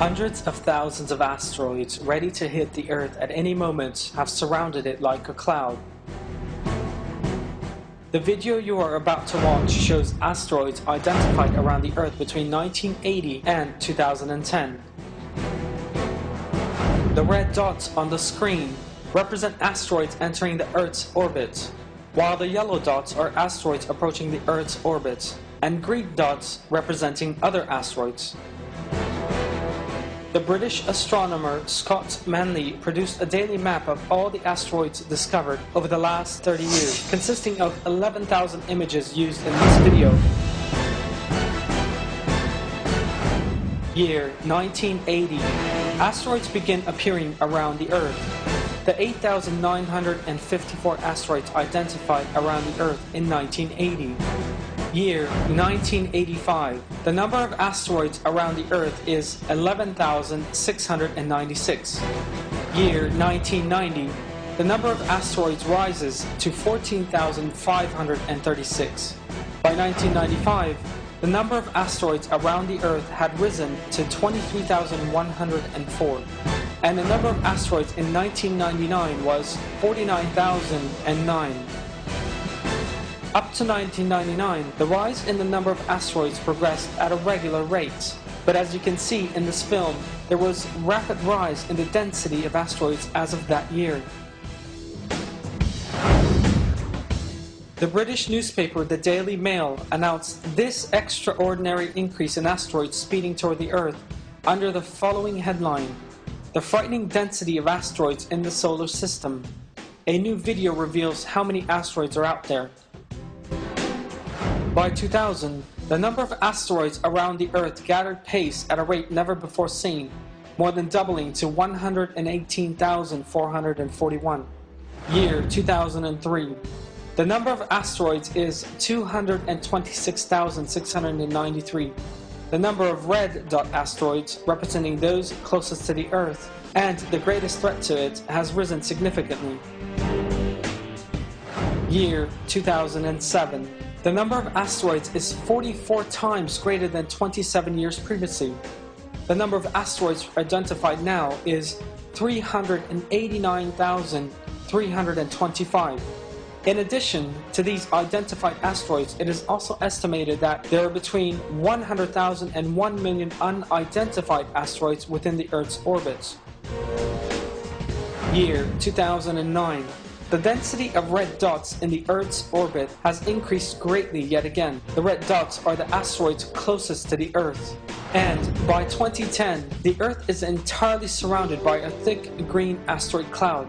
Hundreds of thousands of asteroids ready to hit the Earth at any moment have surrounded it like a cloud. The video you are about to watch shows asteroids identified around the Earth between 1980 and 2010. The red dots on the screen represent asteroids entering the Earth's orbit, while the yellow dots are asteroids approaching the Earth's orbit, and green dots representing other asteroids. The British astronomer Scott Manley produced a daily map of all the asteroids discovered over the last 30 years, consisting of 11,000 images used in this video. Year 1980. Asteroids begin appearing around the Earth. The 8,954 asteroids identified around the Earth in 1980. Year 1985. The number of asteroids around the Earth is 11,696. Year 1990. The number of asteroids rises to 14,536. By 1995, the number of asteroids around the Earth had risen to 23,104. And the number of asteroids in 1999 was 49,009. Up to 1999, the rise in the number of asteroids progressed at a regular rate. But as you can see in this film, there was rapid rise in the density of asteroids as of that year. The British newspaper The Daily Mail announced this extraordinary increase in asteroids speeding toward the Earth under the following headline: "The frightening density of asteroids in the solar system. A new video reveals how many asteroids are out there." By 2000, the number of asteroids around the Earth gathered pace at a rate never before seen, more than doubling to 118,441. Year 2003. The number of asteroids is 226,693. The number of red dot asteroids, representing those closest to the Earth and the greatest threat to it, has risen significantly. Year 2007. The number of asteroids is 44 times greater than 27 years previously. The number of asteroids identified now is 389,325. In addition to these identified asteroids, it is also estimated that there are between 100,000 and 1 million unidentified asteroids within the Earth's orbit. Year 2009. The density of red dots in the Earth's orbit has increased greatly yet again. The red dots are the asteroids closest to the Earth. And by 2010, the Earth is entirely surrounded by a thick green asteroid cloud.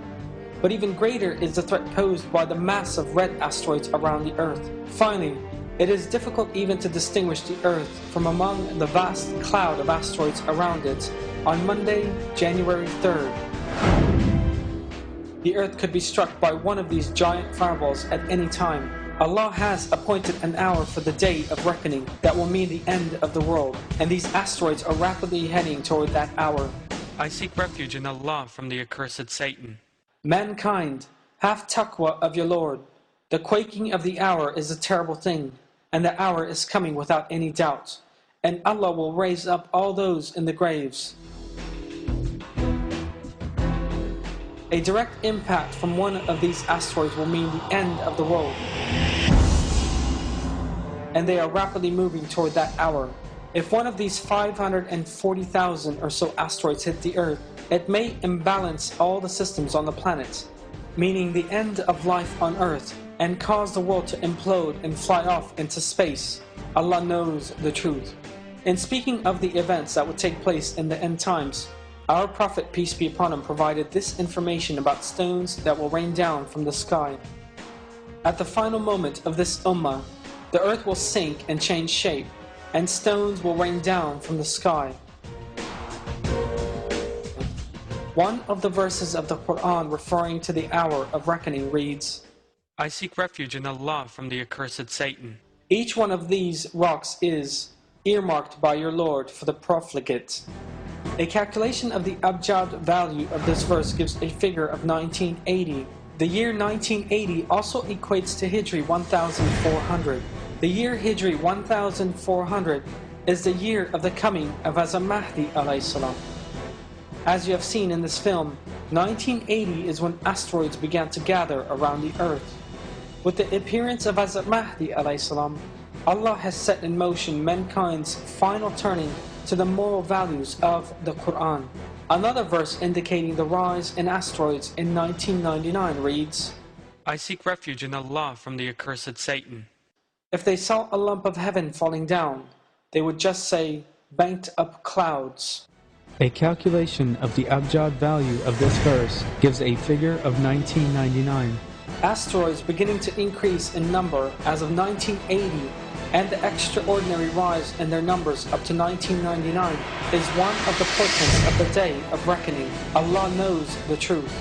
But even greater is the threat posed by the mass of red asteroids around the Earth. Finally, it is difficult even to distinguish the Earth from among the vast cloud of asteroids around it. On Monday, January 3rd, the Earth could be struck by one of these giant fireballs at any time. Allah has appointed an hour for the day of reckoning that will mean the end of the world, and these asteroids are rapidly heading toward that hour. I seek refuge in Allah from the accursed Satan. Mankind, have taqwa of your Lord. The quaking of the hour is a terrible thing, and the hour is coming without any doubt, and Allah will raise up all those in the graves. A direct impact from one of these asteroids will mean the end of the world, and they are rapidly moving toward that hour. If one of these 540,000 or so asteroids hit the Earth, it may imbalance all the systems on the planet, meaning the end of life on Earth, and cause the world to implode and fly off into space. Allah knows the truth. In speaking of the events that would take place in the end times, our Prophet, peace be upon him, provided this information about stones that will rain down from the sky. At the final moment of this ummah, the Earth will sink and change shape, and stones will rain down from the sky. One of the verses of the Quran referring to the hour of reckoning reads, I seek refuge in Allah from the accursed Satan. Each one of these rocks is earmarked by your Lord for the profligate. A calculation of the abjad value of this verse gives a figure of 1980. The year 1980 also equates to Hijri 1400. The year Hijri 1400 is the year of the coming of Hazrat Mahdi alayhi salam. As you have seen in this film, 1980 is when asteroids began to gather around the earth. With the appearance of Hazrat Mahdi alayhi salam, Allah has set in motion mankind's final turning to the moral values of the Quran. Another verse indicating the rise in asteroids in 1999 reads, I seek refuge in Allah from the accursed Satan. if they saw a lump of heaven falling down, they would just say, banked up clouds. A calculation of the abjad value of this verse gives a figure of 1999. Asteroids beginning to increase in number as of 1980 and the extraordinary rise in their numbers up to 1999 is one of the portents of the day of reckoning. Allah knows the truth.